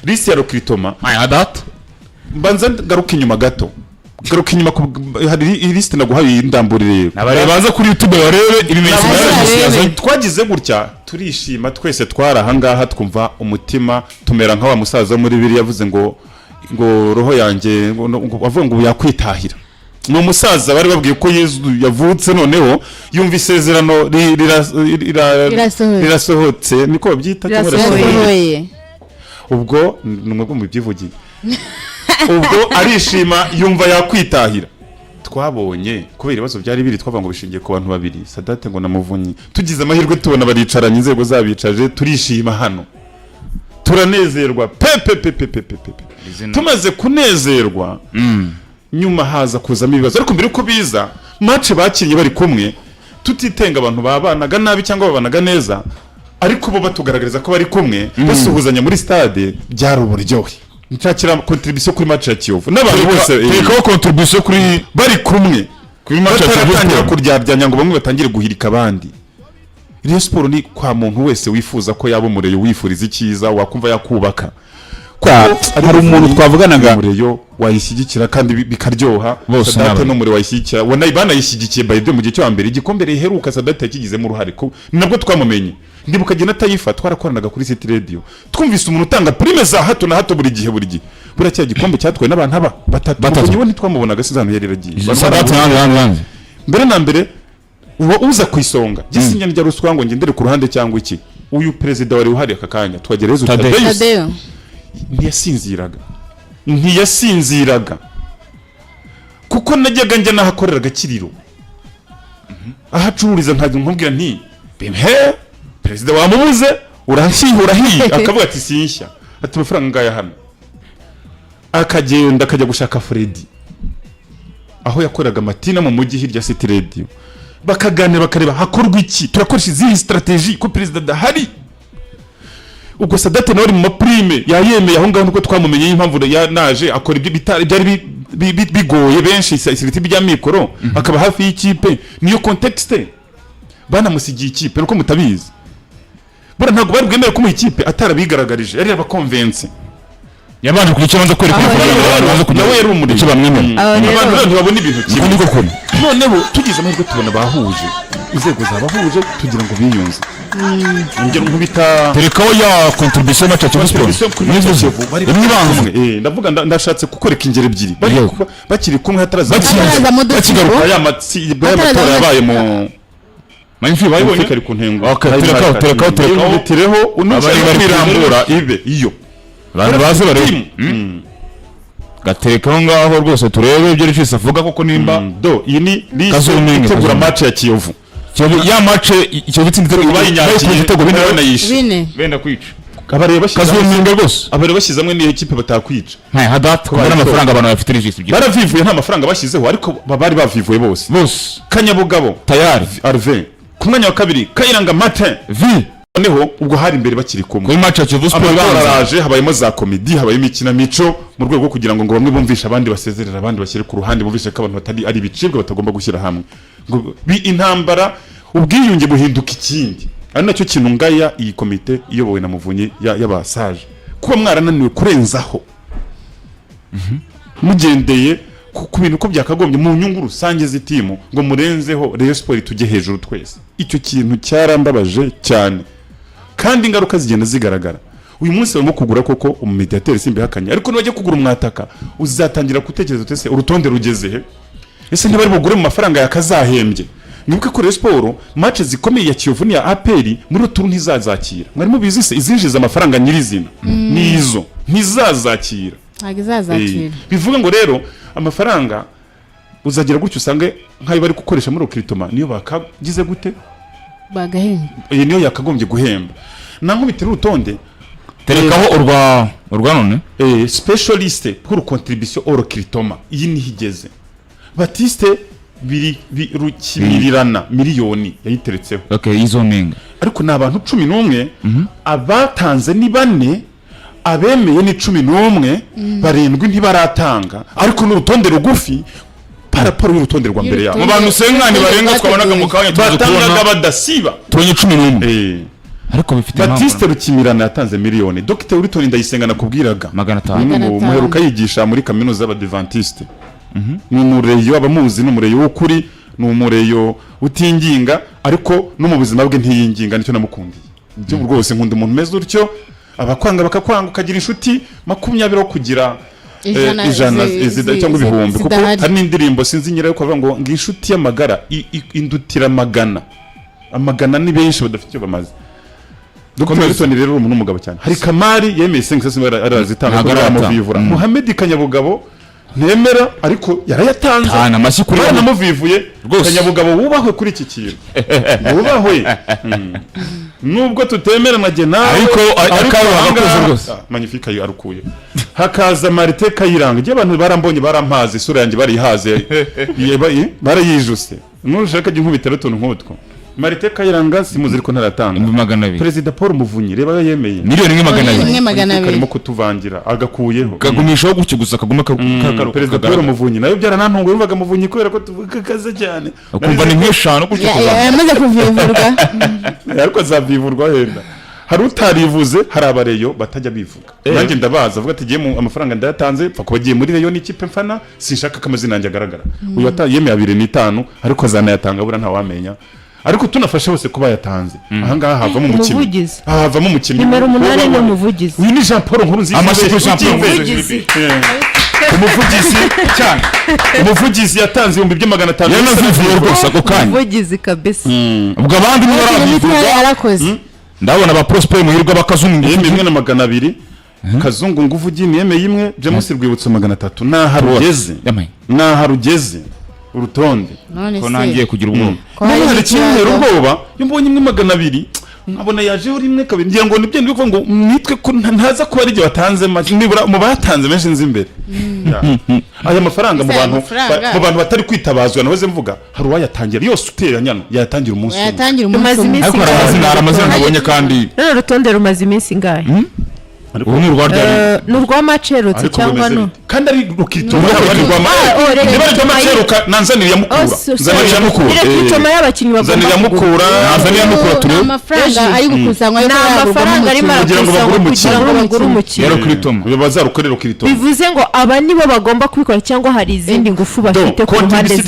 liste ya recruitment data mbanza garuka inyuma gato garuka inyuma hari liste naguhaye indamburire baza kuri YouTube barebe ibimenyetso twagize gutya turishima twese twarahangaha twumva umutima tumera nka wa musaza muri biri yavuze ngo roho yanjye avuga ngo yakwitahira no musaza bari babwiye ko Yesu yavutse noneho yumva isezerano rirasohotse niko babyita cyangwa ubwo numwe mu byivugiye ubwo arishima yumva yakwitahira twabonye kubera ibibazo byari biri twavuga ngo bishingiye ku bantu babiri Sadate ngo namuvunyi tugize amahirwe tubona baricaranye inzego zabicaje turishima hano turanezerwa tumaze kunezerwa nyuma haza kuzamo ibibazo ariko mbere uko biza match bakinye bari kumwe tutitenga abantu babanaga nabi cyangwa babanaga neza ariko bo batugaragariza ko bari kumwe basuhuzanya muri stade byari uburyohe nshakira contribution kuri match ya Kiyovu n'abantu bose tekaho contribution kuri bari kumwe kuri match ya Kiyovu kuryaryanya ngo bamwe batangire guhirika abandi Rayon Sport ni kwa muntu wese wifuza ko yaba umureyo wifuriza icyiza wakumva yakubaka hari umuntu twavuganaga umureyo wayishyigikira kandi bikaryoha Sadate no muri wayishyigikira wona banayishyigikiye by the mu gihe cyo ambere igikombe riheruka Sadate yakigizemo uruhare ko nabwo twamumenye ndibuka gena tayifa twarakoranaga kuri City Radio twumvise umuntu utanga prime za hato na hato buri gihe buracya gikombe cyatwaye n'abantu aba batatu nibo ntitwamubonaga sizano yari ragiye Sadate mbere na mbere uza kwisonga gisinya njya ruswa ngo ngendere ku ruhande cyangwa iki uyu president wari uhari akakanya twagereza Tadeo ntiyasinziraga kuko najyaga njya nahakorera agakiriro ahacururiza nkaje nkubwira nti president wamubuze uranshyihura akavuga ati sinshya ati amafaranga ngaya hano akagenda akajya gushaka Freddy aho yakoraga Matina mu mujyi hirya City Radio bakaganira bakareba hakorwa iki turakoresha izihe strategy ko president dahari ubwo Sadate nawe mu maprime yayemeye aho ngaho nuko twamumenye impamvu naje akora ibyo byari bigoye benshi isiriti bya mikoro akaba hafi y'ikipe niyo context banamusigiye ikipe nuko mutabizi bura ntago bari bwemera ko mu ikipe atarabigaragarije yari abakonvense yabanje kukibanza kwereka nawe yari umuri cyo bamwe abantu babona ibintu kimwe noneho tugize amahirwe tubona bahuje inzego zabahuje tugira ngo biyunze ngero nkubita terekaho ya contribution match Kiyovu Sport ndavuga ndashatse kukoreka ingere ebyiri bakiri kumwe hataraza bakigaruka ya matsi y'amatora yabaye mu Manfi bayibonye kari ku ntengo terekaho tireho unubari kwirambura ibe iyo abantu baze barebe gaterekaho ngaho rwose turebe ibyo rifise avuga koko nimba iyi ni itegura match ya Kiyovu ya match icyo bitsinze igitego benda kwica abareba Kazuminga rwose abareba bashyizamwe ni equipe batakwica Hadate kubona amafaranga abantu bafite registro byo baravivuye nta mafaranga bashyizeho ariko bari bavivuye bose Kanyabugabo tayari Arve ku mwanya wa kabiri Kayiranga Martin noneho ubwo hari imbere bakiri kumwe kuri match ya Kiyovu Sport baraje habayemo za comedy habayemo ikinamico mu rwego kugira ngo bamwe bumvisha abandi basezerera abandi bashyire ku ruhande bumvishe ko abantu batari ari bicibwe batagomba gushyira hamwe ngo intambara ubwiyunge buhinduka ikindi ari nacyo kintu ngaya iyi komite iyobowe na Muvunyi y'abasaje kuba mwarananiwe kurenzaho mugendeye ku bintu ko byakagombye mu nyungu rusange z'itimu ngo murenzeho Rayon Sport tujye hejuru twese icyo kintu cyarambabaje cyane kandi ingaruka zigenda zigaragara uyu munsi barimo kugura koko umumediateur simbe hakanye ariko nibajye kugura umwataka uzatangira gutekereza utese urutonde rugeze he ese ntibari bugure mu mafaranga yakazahembye nibuke ko Rayon Sport match zikomeye ya Kiyovu ni ya APR muri turu ntizazakira mwarimo bizise izinjiza amafaranga nyirizina nizo ntizazakira bivuga ngo rero amafaranga uzagira gutyo usange nkayo bari gukoresha muri recruitment niyo bakagize gute bagahemba niyo yakagombye guhemba nanko bitera urutonde terekaho urwa none specialiste pour contribution au recruitment iyi ni higeze Batiste rukimirirana miliyoni yayiteretseho izoninga ariko nabantu 11 abatanze ni 4 abemeye ni 11 barindwi ntibaratanga ariko n'urutonde rugufi paraporo y'urutonde rwa mbere yabo mu bantu senkani barenga twabonaga mu kanya batangaga badasiba tubonye 11 ariko bifite Batiste Rukimirana yatanze miliyoni. Dr Uriton Ndayisenga nakubwiraga 500 muheruka yigisha muri kaminuza y'Abadventiste. Ni umureyo abamuzi n'umureyo w'ukuri, ni umureyo utinginga ariko no mu buzima bwe ntiyinginga, nicyo namukundiye. Byo rwose nkunda umuntu meze utyo, abakwanga bakakwanga ukagira inshuti 20 wo kugira ijana cyangwa ibihumbi, kuko hari n'indirimbo sinzi nyirayo ko bavuga ngo inshuti y'amagara indutira amagana ni benshi badafite icyo bamaze. Dr Wilson rero umuntu umugabo cyane. Hari Kamari yemeye sengse arazitanga ko aramuvivura. Mohamed Kanyabugabo nemera ariko yarayatanze. Tana mashikuri namuvivuye Kanyabugabo wubahwe kuri iki kintu. Wubahwe. Nubwo tutemera magena ariko akabakoze rwose. Magnifique ayo arukuye. Hakaza Marite Kayiranga. Je abantu barambonye barampaze isura yanjye barihaze. Barayijuse. Nushaka inkubitero tuntu nk'utwo. Marite Kayiranga simuzi ariko ntaratanga 200. Perezida Paul Muvunyi reba yemeye miliyoni 200 karimo kutuvangira agakuyeho kagumishaho gucyo gusa kaguma Perezida Paul Muvunyi nayo byaranantungo yumvaga Muvunyi kubera ko tuvuga kaze cyane akumva ni nk'eshano gucyo yamaze kuvivurwa ariko azavivurwa henda hari utarivuze hari abareyo batajya bivuga nanjye ndabaza avuga ati giye amafaranga ndayatanze pfa kubagiye muri reyo n'ikipe mfana sinshaka kamazina yanjye agaragara uyu yemeye 250 ariko azanayatanga bura nta wamenya ariko tunafashe bose kuba yatanze ahangaha havamo umukinnyi havamo umukinnyi nimero 8 ni umuvugizi uyu ni Jean Paul Nkurunziza umuvugizi cyane umuvugizi yatanze 1500 yanazivuye rwose ako kanya umuvugizi kabisa ubwo abandi n'ibyo yarakoze ndabona aba Prosper Muhirwa bakazungu yemeye 200 Kazungu Nguvugi yemeye imwe James Rwibutso 300 naharugeze urutonde ko nangiye kugira ubwoba hari kimwe ubwoba yumbonye imwe 200 nkabona yaje uri imwe kabiri ngira ngo nibyo ndikuvuga ngo nitwe ko ntaza kuba ari ryo watanze nibura mu batanze menshi nzi imbere aya mafaranga mu bantu batari kwitabazwa nahoze mvuga hari uwayatangira yose uteranyana yatangira umunsi ariko amazina nabonye kandi none rutonde rumaze iminsi ngahe ubu ni urwarya n'urwa macerutse cyangwa no kandi ari rukituma niba maceruka nanzanira yamukura zanira mukura iretuma y'abakinyi nazanira mukura turi amafaranga ari gukusanywa amafaranga ari kugira ngo bagure umukino yaro kiritoma bazarukorera kiritoma bivuze ngo aba nibo bagomba kubikora cyangwa hari izindi ngufu bafite ku ruhande